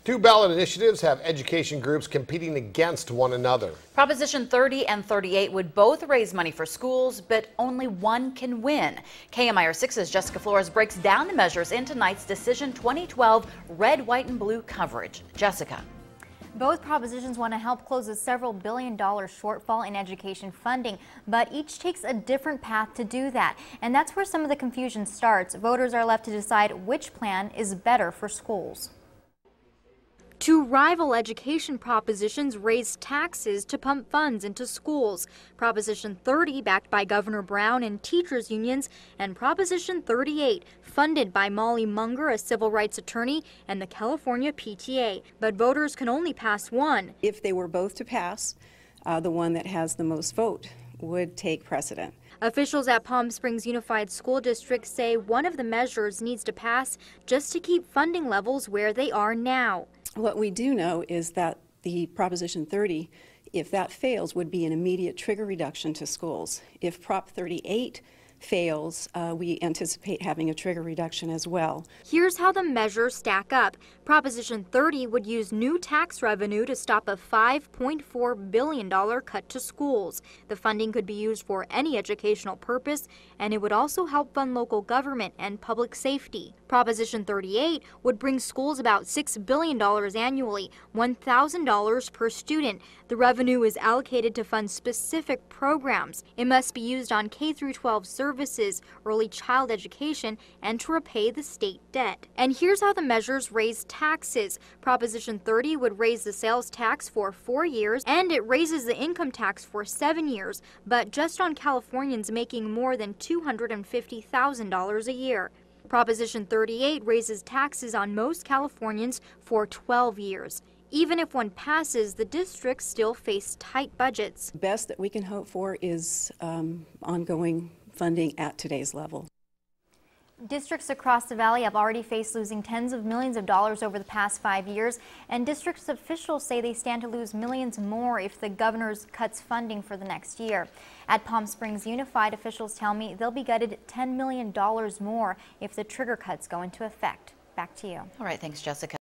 Two ballot initiatives have education groups competing against one another. Proposition 30 and 38 would both raise money for schools, but only one can win. KMIR-6's Jessica Flores breaks down the measures in tonight's Decision 2012 Red, White, and Blue coverage. Jessica. Both propositions want to help close a several billion-dollar shortfall in education funding, but each takes a different path to do that. And that's where some of the confusion starts. Voters are left to decide which plan is better for schools. Two rival education propositions raise taxes to pump funds into schools. Proposition 30, backed by Governor Brown and teachers unions, and Proposition 38, funded by Molly Munger, a civil rights attorney, and the California PTA. But voters can only pass one. If they were both to pass, the one that has the most vote would take precedent. Officials at Palm Springs Unified School District say one of the measures needs to pass just to keep funding levels where they are now. What we do know is that the Proposition 30, if that fails, would be an immediate trigger reduction to schools. If Prop 38 fails, we anticipate having a trigger reduction as well. Here's how the measures stack up. Proposition 30 would use new tax revenue to stop a $5.4 billion cut to schools. The funding could be used for any educational purpose, and it would also help fund local government and public safety. Proposition 38 would bring schools about $6 billion annually, $1,000 per student. The revenue is allocated to fund specific programs. It must be used on K-12 services, early child education, and to repay the state debt. And here's how the measures raise taxes. Proposition 30 would raise the sales tax for 4 years, and it raises the income tax for 7 years, but just on Californians making more than $250,000 a year. Proposition 38 raises taxes on most Californians for 12 years. Even if one passes, the districts still face tight budgets. The best that we can hope for is ongoing funding at today's level. Districts across the valley have already faced losing tens of millions of dollars over the past 5 years, and district officials say they stand to lose millions more if the governor cuts funding for the next year. At Palm Springs Unified, officials tell me they'll be gutted $10 million more if the trigger cuts go into effect. Back to you. All right, thanks, Jessica.